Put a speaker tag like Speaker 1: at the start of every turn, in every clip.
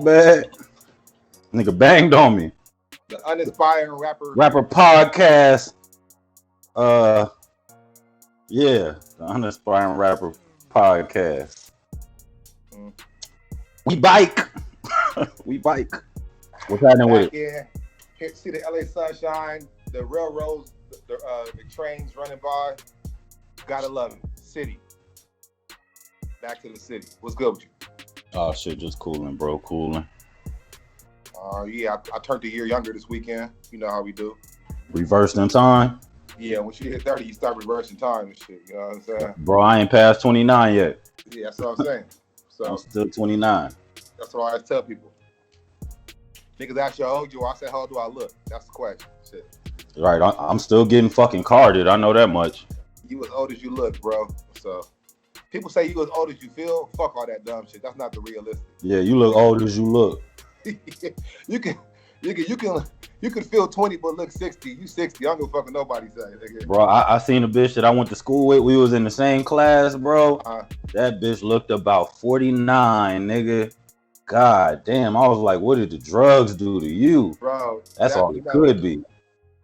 Speaker 1: bad. Nigga banged on me.
Speaker 2: The Unaspiring
Speaker 1: Rapper podcast. Yeah, the Unaspiring Rapper podcast. We bike. We bike. What's happening with it?
Speaker 2: Here, see the LA sunshine, the railroads, the trains running by. Gotta love it. City. Back to the city. What's good with you?
Speaker 1: Oh shit, just cooling, bro. Cooling.
Speaker 2: Yeah, I turned a year younger this weekend. You know how we do.
Speaker 1: Reversed in time?
Speaker 2: Yeah, once you hit 30, you start reversing time and shit. You know what I'm saying?
Speaker 1: Bro, I ain't past 29 yet.
Speaker 2: Yeah, that's what I'm saying. So
Speaker 1: I'm still 29.
Speaker 2: That's what I always tell people. Niggas ask you how old you are. I say, how old do I look? That's the question. Shit.
Speaker 1: Right, I'm still getting fucking carded. I know that much. You
Speaker 2: as old as you look, bro. So people say you as old as you feel. Fuck all that dumb shit. That's not the realistic.
Speaker 1: Yeah, you look old as you look.
Speaker 2: you can feel 20 but look 60. You 60. I don't give a fuck what nobody say. Nigga.
Speaker 1: Bro, I seen a bitch that I went to school with. We was in the same class, bro. That bitch looked about 49, nigga. God damn. I was like, what did the drugs do to you?
Speaker 2: Bro.
Speaker 1: That's all it could be.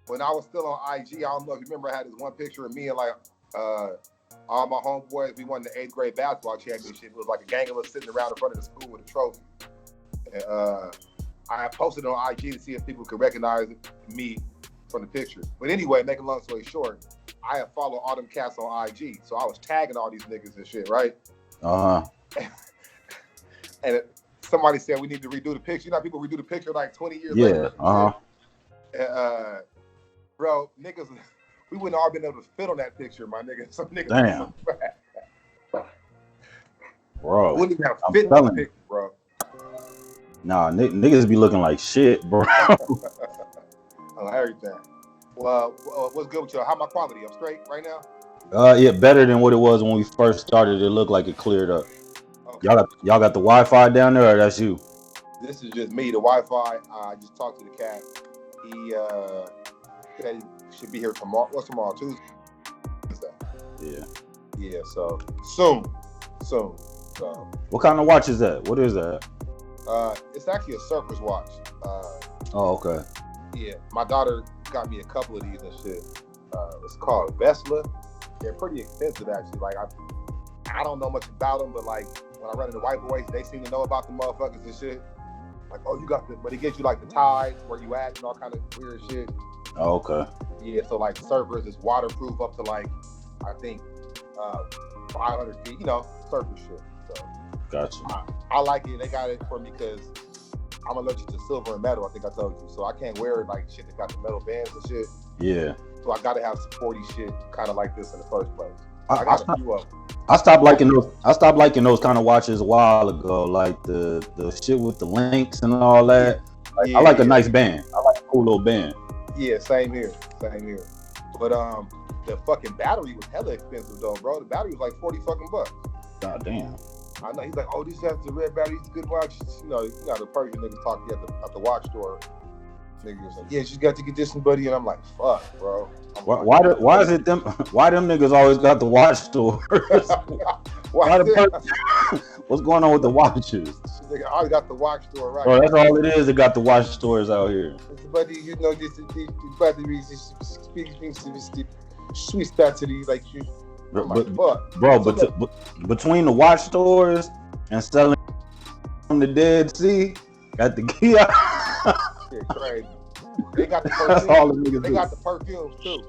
Speaker 2: When I was still on IG, I don't know if you remember, I had this one picture of me and like all my homeboys. We won the 8th grade basketball championship. It was like a gang of us sitting around in front of the school with a trophy. And I posted on IG to see if people could recognize me from the picture. But anyway, make a long story short, I have followed all them cats on IG. So I was tagging all these niggas and shit, right? And somebody said we need to redo the picture. You know how people redo the picture like 20 years later?
Speaker 1: Yeah,
Speaker 2: bro, niggas, we wouldn't all been able to fit on that picture, my nigga. Some niggas.
Speaker 1: Damn. Bro.
Speaker 2: We wouldn't even have fit on the picture, bro.
Speaker 1: Nah, niggas be looking like shit, bro.
Speaker 2: On everything. Well, what's good with you? How my quality? I'm straight right now?
Speaker 1: Yeah, better than what it was when we first started. It looked like it cleared up. Okay. Y'all got the Wi-Fi down there, or that's you?
Speaker 2: This is just me, the Wi-Fi. I just talked to the cat. He said he should be here tomorrow. What's tomorrow? Tuesday? Yeah, so soon. So
Speaker 1: what kind of watch is that? What is that?
Speaker 2: It's actually a surfer's watch.
Speaker 1: Oh, okay.
Speaker 2: Yeah, my daughter got me a couple of these and shit. It's called Vesla. They're pretty expensive actually. Like I don't know much about them, but like when I run into white boys, they seem to know about the motherfuckers and shit. Like, oh, you got the, but it gives you like the tides where you at and all kind of weird shit.
Speaker 1: Oh, okay.
Speaker 2: Yeah, so like surfers is waterproof up to like I think 500 feet. You know, surfer shit. So
Speaker 1: gotcha.
Speaker 2: I like it. They got it for me because I'm allergic to silver and metal. I think I told you, so I can't wear like shit that got the metal bands and shit.
Speaker 1: Yeah.
Speaker 2: So I gotta have sporty shit kind of like this in the first place. I got a few of them.
Speaker 1: I stopped liking those kind of watches a while ago, like the shit with the links and all that. Like, yeah, I like a nice band. I like a cool little band.
Speaker 2: Yeah, same here. But the fucking battery was hella expensive though, bro. The battery was like $40
Speaker 1: God damn.
Speaker 2: I know. He's like, oh, these have the red battery. It's a good watch. You know the Persian niggas talk at the watch store. Niggas like, yeah, you got to get this one, buddy. And I'm like, fuck, bro.
Speaker 1: Why them niggas always got the watch store? What's going on with the watches?
Speaker 2: Nigga, I got the watch store, right?
Speaker 1: Bro, that's all it is. They got the watch stores out here.
Speaker 2: Buddy, you know this batteries sweet spot to these like you.
Speaker 1: Between the watch stores and selling from the Dead Sea, got the Kia.
Speaker 2: Shit, crazy. They got the perfume.
Speaker 1: That's all the niggas
Speaker 2: They got the perfumes too.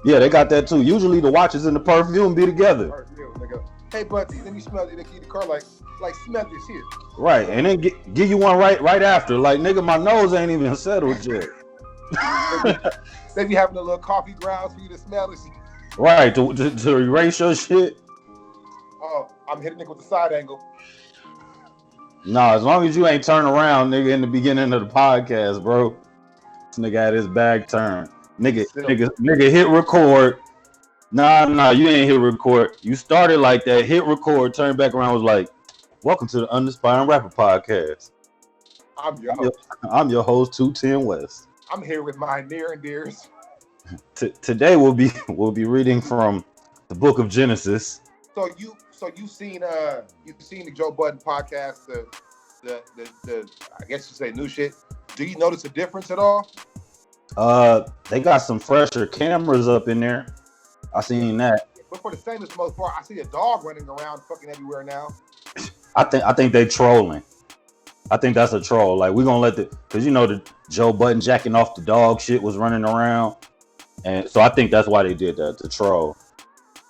Speaker 1: Yeah, they got that too. Usually the watches and the perfume be together.
Speaker 2: Perfume, nigga. Hey, buddy, let me smell it. They keep the car like smell this here.
Speaker 1: Right, and then give you one right after. Like, nigga, my nose ain't even settled yet.
Speaker 2: They be having a little coffee grounds for you to smell this.
Speaker 1: Right, to erase your shit.
Speaker 2: Oh, I'm hitting nigga with the side angle.
Speaker 1: Nah, as long as you ain't turn around, nigga, in the beginning of the podcast, bro. This nigga had his back turned. Nigga hit record. Nah, you ain't hit record. You started like that, hit record, turned back around, was like, welcome to the Unaspiring Rapper podcast. I'm your host, 210 West.
Speaker 2: I'm here with my near and dears.
Speaker 1: Today we'll be reading from the book of Genesis.
Speaker 2: So you've seen the Joe Budden podcast, I guess you say new shit. Do you notice a difference at all?
Speaker 1: They got some fresher cameras up in there. I seen that.
Speaker 2: But for the famous most part, I see a dog running around fucking everywhere now.
Speaker 1: I think they trolling. I think that's a troll. Like we gonna let because you know the Joe Budden jacking off the dog shit was running around, and so I think that's why they did that to troll.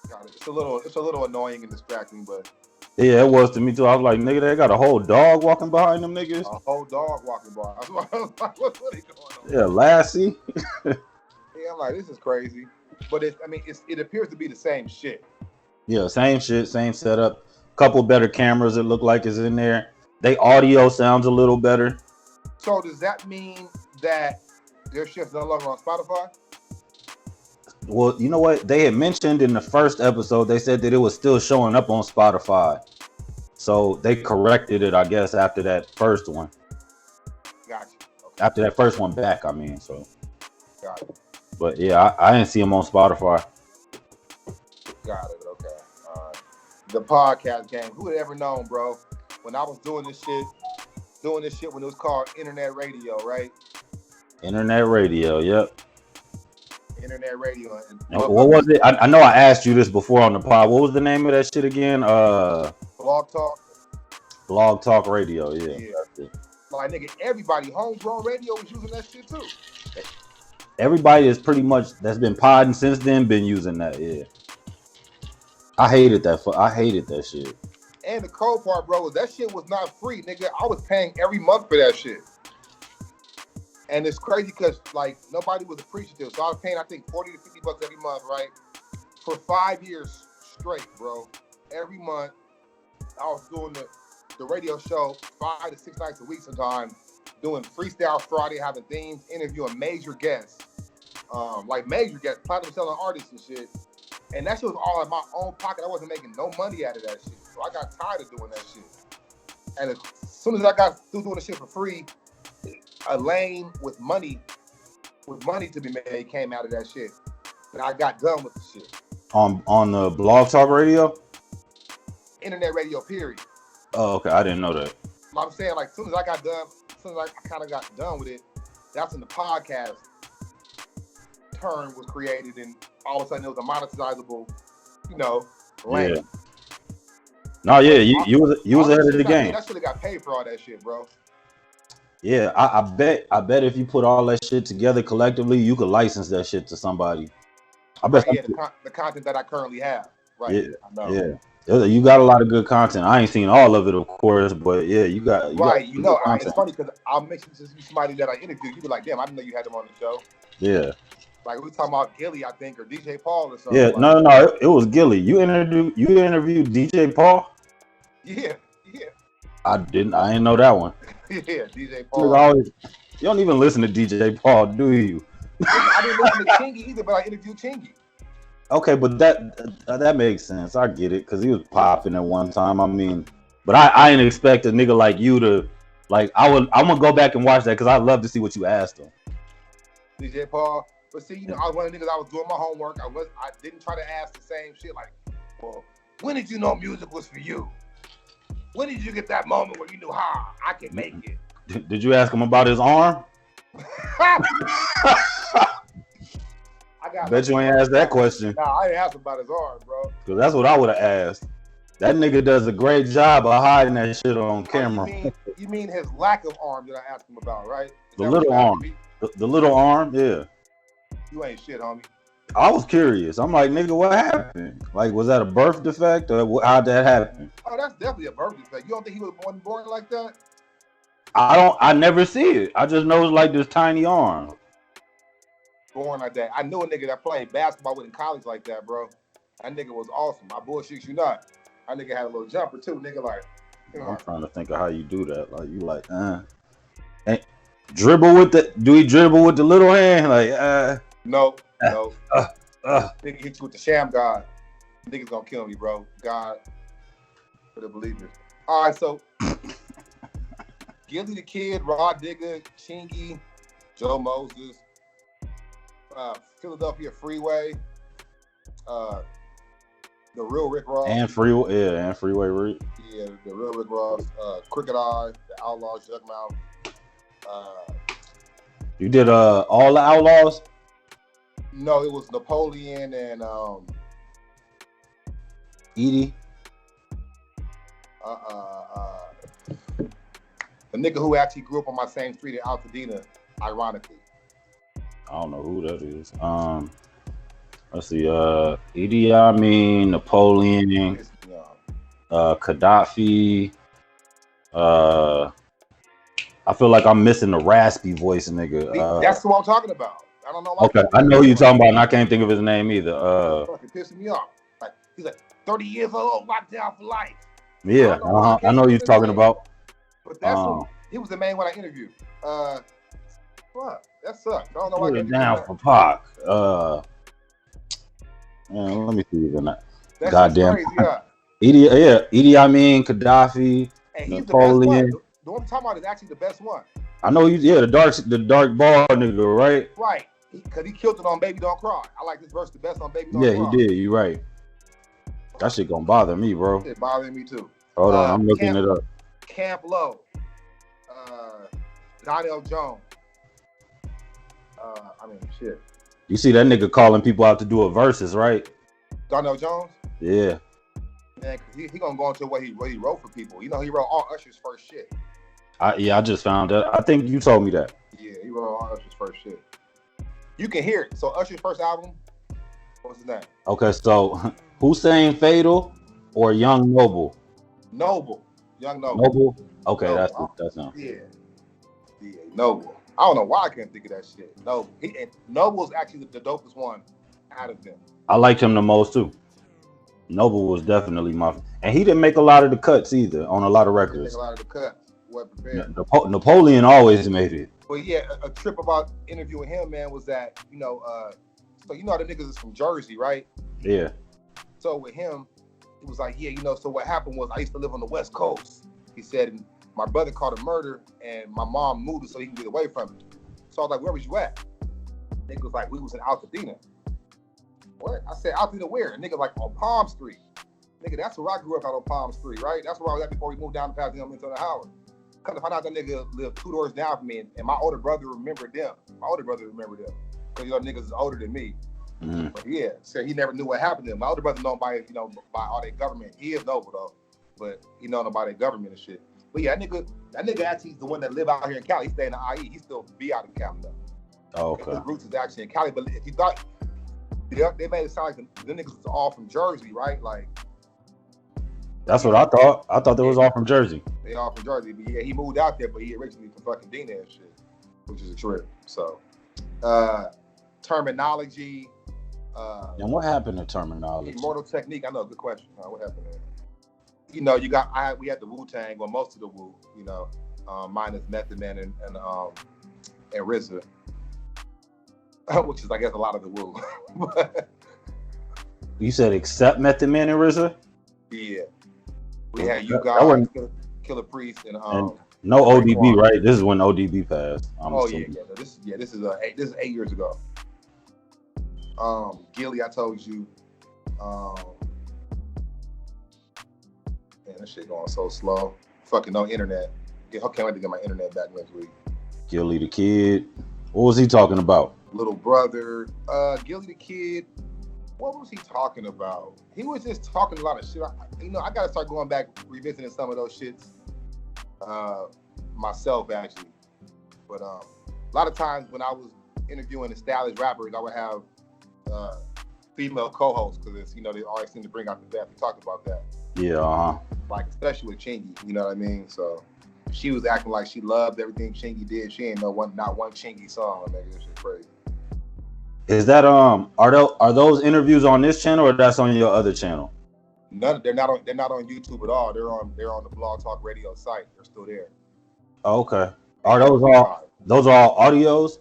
Speaker 2: Got it. It's a little annoying and distracting, but
Speaker 1: yeah, it was to me too. I was like, nigga, they got a whole dog walking behind them niggas.
Speaker 2: A whole dog walking by. I was like, what are they going on?
Speaker 1: Yeah, Lassie.
Speaker 2: Yeah, I'm like, this is crazy. But it appears to be the same shit.
Speaker 1: Yeah, same shit, same setup. Couple better cameras. It look like is in there. They audio sounds a little better.
Speaker 2: So does that mean that their shit's no longer on Spotify?
Speaker 1: Well, you know what? They had mentioned in the first episode, they said that it was still showing up on Spotify. So they corrected it, I guess, after that first one.
Speaker 2: Gotcha. Okay.
Speaker 1: After that first one back, I mean, so.
Speaker 2: Got it.
Speaker 1: But yeah, I didn't see them on Spotify.
Speaker 2: Got it. Okay. The podcast game. Who would have ever known, bro? When I was doing this shit when it was called internet radio, right?
Speaker 1: Internet radio, yep.
Speaker 2: Internet radio.
Speaker 1: What was it? I know I asked you this before on the pod. What was the name of that shit again?
Speaker 2: Blog Talk.
Speaker 1: Blog Talk Radio, yeah.
Speaker 2: Yeah. Like, nigga, everybody, homegrown radio was using that shit too.
Speaker 1: Everybody is pretty much that's been podding since then been using that, yeah. I hated that shit.
Speaker 2: And the cold part, bro, was that shit was not free, nigga. I was paying every month for that shit. And it's crazy because, like, nobody was appreciative. So I was paying, I think, $40 to $50 every month, right? For 5 years straight, bro. Every month, I was doing the radio show 5 to 6 nights a week sometimes, doing Freestyle Friday, having themes, interviewing major guests. Like major guests, platinum selling artists and shit. And that shit was all in my own pocket. I wasn't making no money out of that shit. So I got tired of doing that shit. And as soon as I got through doing the shit for free, a lane with money to be made came out of that shit. And I got done with the shit.
Speaker 1: On the Blog Talk Radio?
Speaker 2: Internet radio, period.
Speaker 1: Oh, okay. I didn't know that.
Speaker 2: I'm saying, like, as soon as I kind of got done with it, that's when the podcast term was created, and all of a sudden it was a monetizable, lane.
Speaker 1: Yeah. No, yeah, you was ahead of the game.
Speaker 2: I should have got paid for all that shit, bro.
Speaker 1: Yeah, I bet if you put all that shit together collectively, you could license that shit to somebody. I bet.
Speaker 2: Right, yeah, the content that I currently have. Right.
Speaker 1: Yeah. I know. Yeah. You got a lot of good content. I ain't seen all of it, of course, but yeah, you got.
Speaker 2: It's funny because I'll mention to somebody that I interviewed. You be like, damn, I didn't know you had them on the show.
Speaker 1: Yeah.
Speaker 2: Like we talking about Gilly, I think, or DJ Paul or something.
Speaker 1: Yeah, no, it was Gilly. You interviewed DJ Paul?
Speaker 2: Yeah.
Speaker 1: I didn't know that one.
Speaker 2: Yeah, DJ Paul.
Speaker 1: You don't even listen to DJ Paul, do you?
Speaker 2: I didn't listen to Chingy either, but I interviewed Chingy.
Speaker 1: Okay, but that makes sense. I get it because he was popping at one time. I mean, but I didn't expect a nigga like you to like. I'm gonna go back and watch that because I love to see what you asked him.
Speaker 2: DJ Paul. But see, I was one of the niggas. I was doing my homework. I didn't try to ask the same shit. Like, well, when did you know music was for you? When did you get that moment where you knew, I can make it?
Speaker 1: Did you ask him about his arm? Bet you ain't asked that question.
Speaker 2: Nah, I didn't ask him about his arm, bro.
Speaker 1: Because that's what I would have asked. That nigga does a great job of hiding that shit on camera.
Speaker 2: You mean his lack of arm that I asked him about, right?
Speaker 1: The little arm. The little arm, yeah.
Speaker 2: You ain't shit, homie.
Speaker 1: I was curious. I'm like, nigga, what happened? Like, was that a birth defect or how'd that happen?
Speaker 2: Oh, that's definitely a birth defect. You don't think he was born like that?
Speaker 1: I never see it. I just know it's like this tiny arm.
Speaker 2: Born like that. I knew a nigga that played basketball with in college like that, bro. That nigga was awesome. I bullshit you not. That nigga had a little jumper too. Nigga like,
Speaker 1: I'm trying to think of how you do that. Like you like, And dribble with do he dribble with the little hand? Like,
Speaker 2: No. Nigga hit you with the sham god. Niggas gonna kill me, bro. God for the believers. All right, so Gilly the Kid, Rod Digger, Chingy, Joe Moses, Philadelphia Freeway, the real Rick Ross.
Speaker 1: And Freeway Rick.
Speaker 2: Yeah, Yeah, the real Rick Ross. Crooked Eye, the Outlaws, Jugmouth.
Speaker 1: You did all the Outlaws?
Speaker 2: No, it was Napoleon and
Speaker 1: Edie?
Speaker 2: the nigga who actually grew up on my same street in Altadena, ironically.
Speaker 1: I don't know who that is. Let's see. Idi Amin, Napoleon, Gaddafi. I feel like I'm missing the raspy voice nigga.
Speaker 2: That's what I'm talking about. I don't know why.
Speaker 1: Okay, I know who you're talking about, and I can't think of his name either.
Speaker 2: Fucking pissing me off. Like he's like 30 years old, locked down for life.
Speaker 1: Yeah, I know who you're talking about.
Speaker 2: But that's he was the main one I interviewed. Fuck, that sucks. I don't know why I can't
Speaker 1: down for Pac. Man, let me see even that.
Speaker 2: That's
Speaker 1: Goddamn.
Speaker 2: crazy, yeah.
Speaker 1: Idi Amin, Gaddafi,
Speaker 2: Hey, he's
Speaker 1: Napoleon.
Speaker 2: the best one. The one I'm talking about is actually the best one.
Speaker 1: I know the dark ball nigga, right?
Speaker 2: Right. Because he killed it on Baby Don't Cry. I like this verse the best on Baby Don't
Speaker 1: Cry.
Speaker 2: Yeah,
Speaker 1: he did. You right. That shit gonna bother me, bro.
Speaker 2: It bothering me too.
Speaker 1: Hold on, I'm looking it up.
Speaker 2: Camp Low. Donnell Jones. Shit.
Speaker 1: You see that nigga calling people out to do a versus, right?
Speaker 2: Donnell Jones?
Speaker 1: Yeah.
Speaker 2: Man, he gonna go into what he wrote for people. You know, he wrote all Usher's first shit.
Speaker 1: I just found that. I think you told me that.
Speaker 2: Yeah, he wrote all Usher's first shit. You can hear it. So Usher's first album, what's his name?
Speaker 1: Okay, so Hussein Fatal or Young Noble?
Speaker 2: Noble. Young Noble.
Speaker 1: Noble? Okay,
Speaker 2: Noble.
Speaker 1: that's him.
Speaker 2: Yeah, Noble. I don't know why I can't think of that shit. Noble. Noble's actually the dopest one out of them.
Speaker 1: I liked him the most too. Noble was definitely and he didn't make a lot of the cuts either on a lot of records.
Speaker 2: He didn't make a lot of the cuts. Wasn't prepared.
Speaker 1: Napoleon always made it.
Speaker 2: Well, yeah, a trip about interviewing him, man, was that, so you know the niggas is from Jersey, right?
Speaker 1: Yeah.
Speaker 2: So with him, he was like, so what happened was I used to live on the West Coast. He said, my brother caught a murder and my mom moved so he can get away from it. So I was like, where was you at? Nigga was like, we was in Altadena. What? I said, Altadena where? Nigga like on Palm Street. Nigga, that's where I grew up out on Palm Street, right? That's where I was at before we moved down to Pasadena into the Howard. Come to find out that nigga lived 2 doors down from me, and my older brother remembered them. Because niggas is older than me.
Speaker 1: Mm-hmm.
Speaker 2: But yeah, so he never knew what happened to him. My older brother known by all their government. He is noble though, but he known about their government and shit. But yeah, that nigga actually is the one that live out here in Cali. He stay in the IE. He still be out in Cali though.
Speaker 1: Oh, okay.
Speaker 2: His roots is actually in Cali. But if you thought they made it sound like the niggas was all from Jersey, right? Like
Speaker 1: that's what I thought. I thought they was all from Jersey.
Speaker 2: They all from Jersey, but yeah, he moved out there, but he originally from fucking Dina and shit, which is a trip. So, terminology.
Speaker 1: And what happened to terminology?
Speaker 2: Immortal Technique. I know, good question. What happened there? We had the Wu-Tang, or most of the Wu, minus Method Man and RZA, which is, I guess, a lot of the Wu.
Speaker 1: You said except Method Man and RZA?
Speaker 2: Yeah. We had you guys, Killer Priest, and
Speaker 1: no ODB, right? This is when ODB passed.
Speaker 2: This is 8 years ago. Gilly, I told you. Man, this shit going so slow. Fucking no internet. I can't wait to get my internet back next week.
Speaker 1: Gilly the Kid. What was he talking about?
Speaker 2: Little Brother. Gilly the Kid. What was he talking about? He was just talking a lot of shit. I got to start going back, revisiting some of those shits myself, actually. But a lot of times when I was interviewing established rappers, I would have female co-hosts because they always seem to bring out the best. We talked about that.
Speaker 1: Yeah.
Speaker 2: Like, especially with Chingy, you know what I mean? So she was acting like she loved everything Chingy did. She ain't not one Chingy song. Nigga, this shit crazy.
Speaker 1: Is that are those interviews on this channel or that's on your other channel?
Speaker 2: None. They're not on YouTube at all. They're on the Blog Talk Radio site. They're still there.
Speaker 1: Oh, okay. Are those all audios?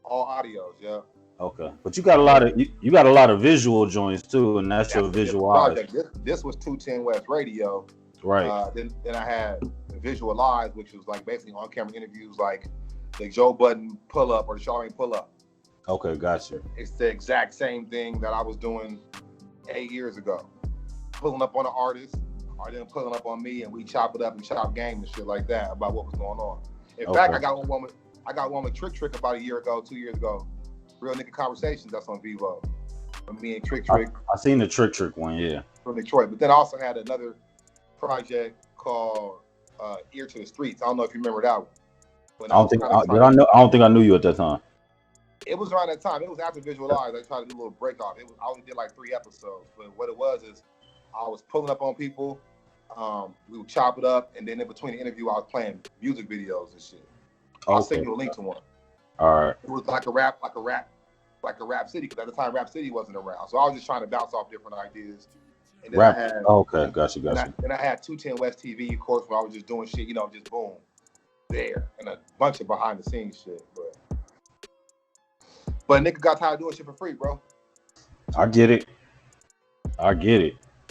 Speaker 2: All audios, yeah.
Speaker 1: Okay, but you got a lot of visual joints too, and that's your visual eyes.
Speaker 2: This was 210 West Radio,
Speaker 1: right?
Speaker 2: Then I had Visual Eyes, which was like basically on camera interviews, like the Joe Budden pull up or the Charlamagne pull up.
Speaker 1: Okay, gotcha.
Speaker 2: It's the exact same thing that I was doing 8 years ago, pulling up on an artist, or them pulling up on me and we chop it up and chop game and shit like that about what was going on. In fact, I got one with Trick about a year ago, 2 years ago. Real Nigga Conversations, that's on Vivo. From me and Trick.
Speaker 1: I seen the Trick one, yeah.
Speaker 2: From Detroit. But then I also had another project called Ear to the Streets. I don't know if you remember that one. I don't
Speaker 1: think I knew you at that time.
Speaker 2: It was around that time. It was after Visualize. I tried to do a little break off. I only did like 3 episodes. But what it was is I was pulling up on people. We would chop it up, and then in between the interview, I was playing music videos and shit. I'll send you a link to one.
Speaker 1: All right.
Speaker 2: It was like a rap city, because at the time Rap City wasn't around. So I was just trying to bounce off different ideas. And then
Speaker 1: got you.
Speaker 2: Then I had 210 West TV, of course, where I was just doing shit, just boom, there, and a bunch of behind the scenes shit. But nigga got tired of doing shit for free, bro.
Speaker 1: I get it.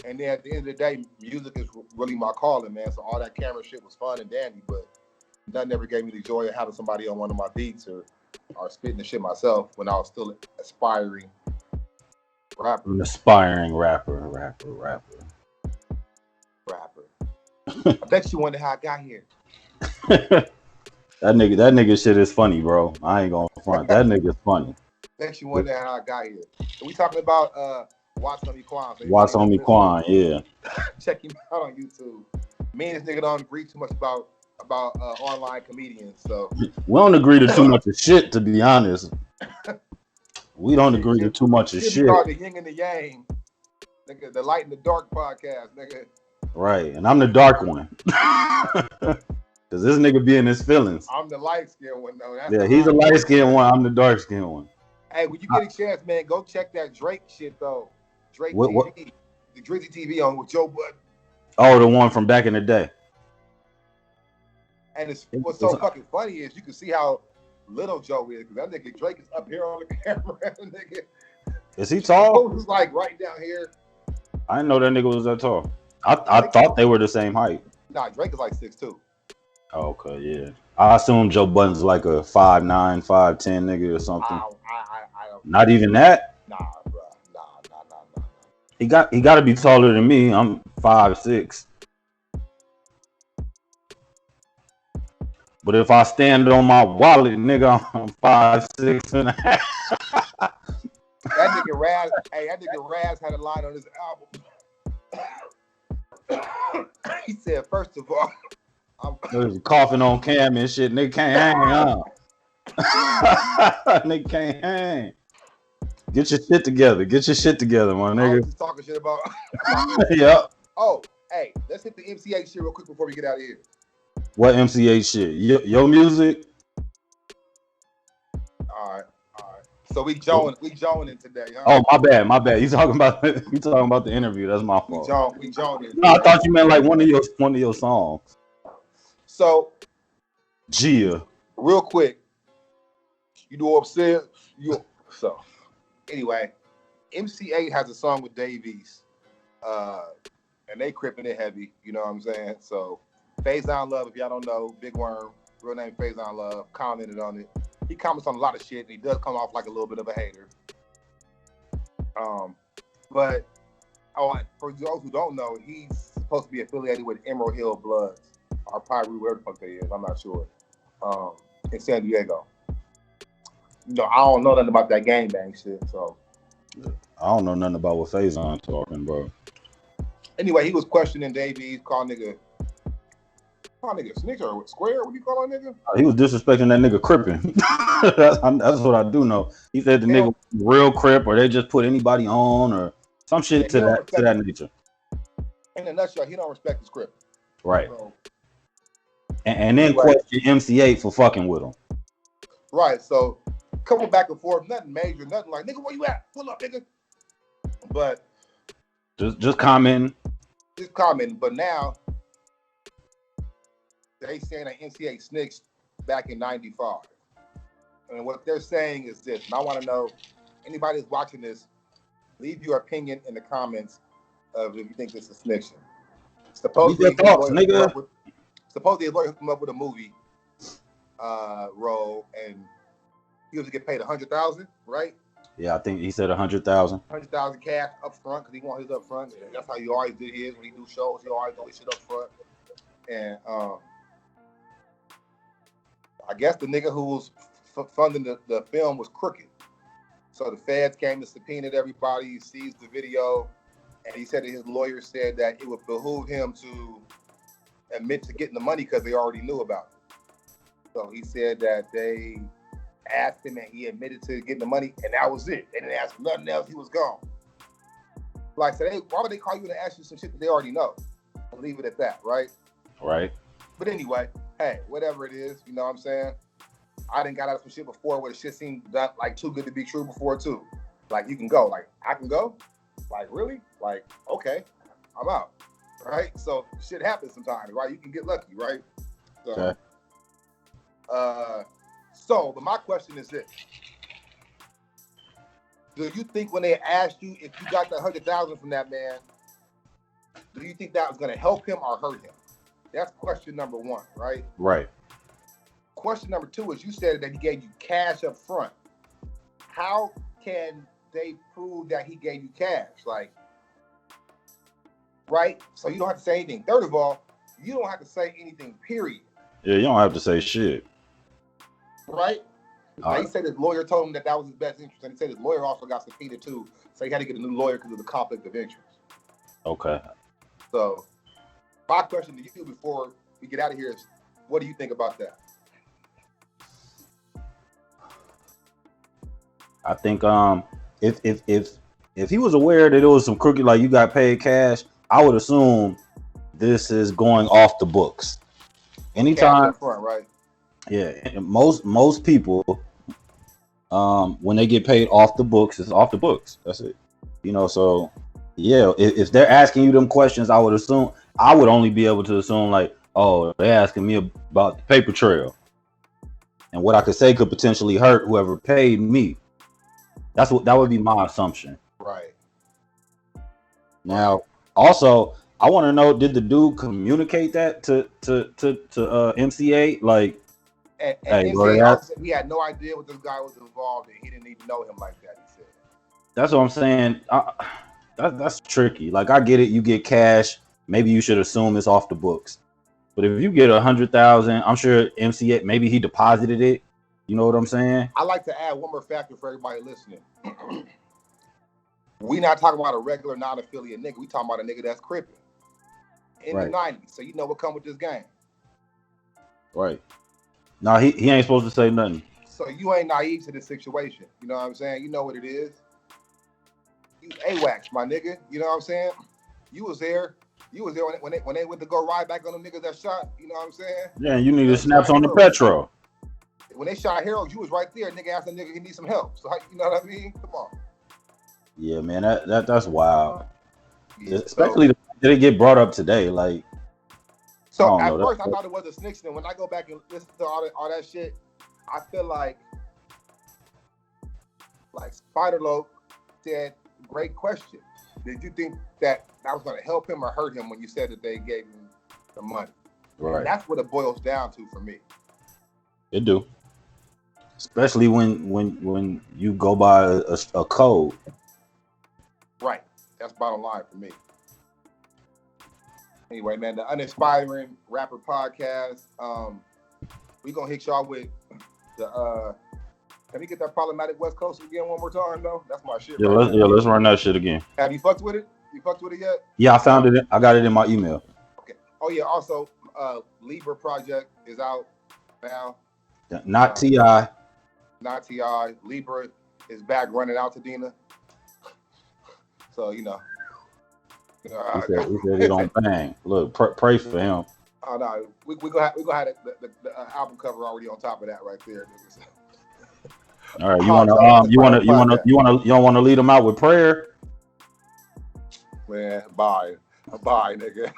Speaker 2: And then at the end of the day, music is really my calling, man. So all that camera shit was fun and dandy, but nothing ever gave me the joy of having somebody on one of my beats or spitting the shit myself when I was still aspiring rapper.
Speaker 1: An aspiring rapper.
Speaker 2: I bet you wonder how I got here.
Speaker 1: That nigga shit is funny, bro. I ain't gonna front. That nigga's funny.
Speaker 2: Bet you wonder how I got here. So we talking about Watch on Me Quan.
Speaker 1: Watch on Me Quan, yeah.
Speaker 2: Check him out on YouTube. Me and this nigga don't agree too much about online comedians. So
Speaker 1: we don't agree to too much of shit, to be honest. We don't agree to too much of shit.
Speaker 2: The yin and the yang, nigga. The light and the dark podcast, nigga.
Speaker 1: Right, and I'm the dark one. Cause this nigga be in his feelings.
Speaker 2: I'm the light skinned one though.
Speaker 1: He's the light skinned one. I'm the dark skinned one.
Speaker 2: Hey, when you get a chance, man, go check that Drake shit though. Drake
Speaker 1: what?
Speaker 2: TV, the Drizzy TV on with Joe Budden.
Speaker 1: Oh, the one from back in the day.
Speaker 2: And what's so fucking funny is you can see how little Joe is, because that nigga Drake is up here on the camera. Nigga.
Speaker 1: Is he tall?
Speaker 2: Joe's like right down here.
Speaker 1: I didn't know that nigga was that tall. I thought they were the same height.
Speaker 2: Nah, Drake is like 6'2".
Speaker 1: Oh, okay, yeah. I assume Joe Budden's like a 5'9", 5'10" nigga or something.
Speaker 2: I don't.
Speaker 1: Not even that.
Speaker 2: Nah, bro. Nah.
Speaker 1: He got to be taller than me. I'm 5'6". But if I stand on my wallet, nigga, I'm 5'6.5".
Speaker 2: That nigga Raz had a line on his album. He said, first of all,
Speaker 1: he was coughing on Cam and shit. Nigga can't hang on. Nigga can't hang. Get your shit together, my nigga.
Speaker 2: I was just talking shit about.
Speaker 1: Yep.
Speaker 2: Oh, hey, let's hit the MCA shit real quick before we get out of here.
Speaker 1: What MCA shit? Your music?
Speaker 2: All right. So we joining today, huh?
Speaker 1: Oh, my bad. You talking about the interview? That's my fault.
Speaker 2: We joining.
Speaker 1: No, I thought you meant like one of your songs.
Speaker 2: So,
Speaker 1: Gia.
Speaker 2: Real quick, you know what I'm saying? So, anyway, MC8 has a song with Dave East, and they cripping it heavy. You know what I'm saying? So, Faison Love, if y'all don't know, Big Worm, real name Faison Love, commented on it. He comments on a lot of shit, and he does come off like a little bit of a hater. But for those who don't know, he's supposed to be affiliated with Emerald Hill Bloods, or Pyru, whatever the fuck they is. I'm not sure. In San Diego. I don't know nothing about that gangbang shit. So
Speaker 1: I don't know nothing about what Faison talking, bro.
Speaker 2: Anyway, he was questioning Davies, call nigga snitch or square. What do you call that nigga?
Speaker 1: He was disrespecting that nigga Crippin'. That's what I do know. He said the nigga real Crip, or they just put anybody on, or some shit to that nature.
Speaker 2: In a nutshell, he don't respect the Crip.
Speaker 1: Right. So, and then question MC8 for fucking with him.
Speaker 2: Right. So couple back and forth, nothing major, nothing like nigga, where you at? Pull up, nigga. But
Speaker 1: just commenting.
Speaker 2: But now they saying that MC8 snitched back in '95, and what they're saying is this. And I want to know, anybody that's watching this, leave your opinion in the comments of if you think this is snitching. Supposedly, his lawyer hooked him up with a movie role, and he was to get paid $100,000, right?
Speaker 1: Yeah, I think he said 100,000.
Speaker 2: 100,000 cash up front because he want his up front. That's how he always did his when he do shows. He always do his shit up front. And I guess the nigga who was funding the film was crooked. So the feds came to subpoena everybody. He sees the video, and he said that his lawyer said that it would behoove him to admit to getting the money because they already knew about it. So he said that they asked him and he admitted to getting the money, and that was it. They didn't ask for nothing else. He was gone. Like, so why would they call you and ask you some shit that they already know? I'll leave it at that, right?
Speaker 1: Right.
Speaker 2: But anyway, hey, whatever it is, you know what I'm saying? I done got out of some shit before where the shit seemed like too good to be true before too. Like, you can go. Like, I can go? Like, really? Like, okay, I'm out. Right? So shit happens sometimes, right? You can get lucky, right? So,
Speaker 1: okay.
Speaker 2: But my question is this. Do you think when they asked you if you got the 100,000 from that man, do you think that was going to help him or hurt him? That's question number one, right?
Speaker 1: Right.
Speaker 2: Question number two is you said that he gave you cash up front. How can they prove that he gave you cash? Like, right? So you don't have to say anything. Third of all, you don't have to say anything, period.
Speaker 1: Yeah, you don't have to say shit.
Speaker 2: Right? He said his lawyer told him that was his best interest, and he said his lawyer also got subpoenaed too, so he had to get a new lawyer because of the conflict of interest.
Speaker 1: Okay.
Speaker 2: So, my question to you before we get out of here is, what do you think about that?
Speaker 1: I think if he was aware that it was some crooked, like you got paid cash, I would assume this is going off the books. Anytime,
Speaker 2: front, right?
Speaker 1: Yeah, most people, when they get paid off the books, it's off the books. That's it. You know, so yeah, if they're asking you them questions, I would only be able to assume like, oh, they're asking me about the paper trail, and what I could say could potentially hurt whoever paid me. That would be my assumption.
Speaker 2: Right.
Speaker 1: Now, also, I want to know, did the dude communicate that to MCA? Like,
Speaker 2: and hey, MCA said he had no idea what this guy was involved in. He didn't even know him like that, he said.
Speaker 1: That's what I'm saying. That's tricky. Like, I get it. You get cash. Maybe you should assume it's off the books. But if you get 100,000, I'm sure MCA, maybe he deposited it. You know what I'm saying?
Speaker 2: I like to add one more factor for everybody listening. We not talking about a regular non-affiliate nigga. We talking about a nigga that's cripping in the 90s. So you know what come with this game.
Speaker 1: Right. No, he ain't supposed to say nothing.
Speaker 2: So you ain't naive to this situation. You know what I'm saying? You know what it is. You AWACS, my nigga. You know what I'm saying? You was there when they went to go ride back on them niggas that shot. You know what I'm saying?
Speaker 1: Yeah, you need to snaps on the petrol.
Speaker 2: When they shot Harold, you was right there. Nigga asked the nigga he needs some help. So you know what I mean? Come on.
Speaker 1: Yeah, man, that's wild. Yeah, especially that it get brought up today. Like,
Speaker 2: so at first I thought it was a snitch. And when I go back and listen to all that shit, I feel like Spider-Loc said, "Great question. Did you think that was going to help him or hurt him when you said that they gave him the money?" Right. And that's what it boils down to for me.
Speaker 1: It do. Especially when you go by a code.
Speaker 2: Right. That's bottom line for me. Anyway, man, the Unaspiring Rapper Podcast. We gonna hit y'all with the can we get that Problematic West Coast again one more time though? That's my shit.
Speaker 1: Yeah, let's run that shit again.
Speaker 2: Have you fucked with it? You fucked with it yet?
Speaker 1: Yeah, I found it. I got it in my email.
Speaker 2: Okay. Oh yeah, also Libra Project is out now.
Speaker 1: Not T.I.
Speaker 2: Not T.I. Libra is back running out to Dina. So, you know.
Speaker 1: He said he don't bang. Look, pray for him.
Speaker 2: Oh, no. We gonna have the album cover already on top of that right there.
Speaker 1: All right, you don't want to lead them out with prayer?
Speaker 2: Man, bye, nigga.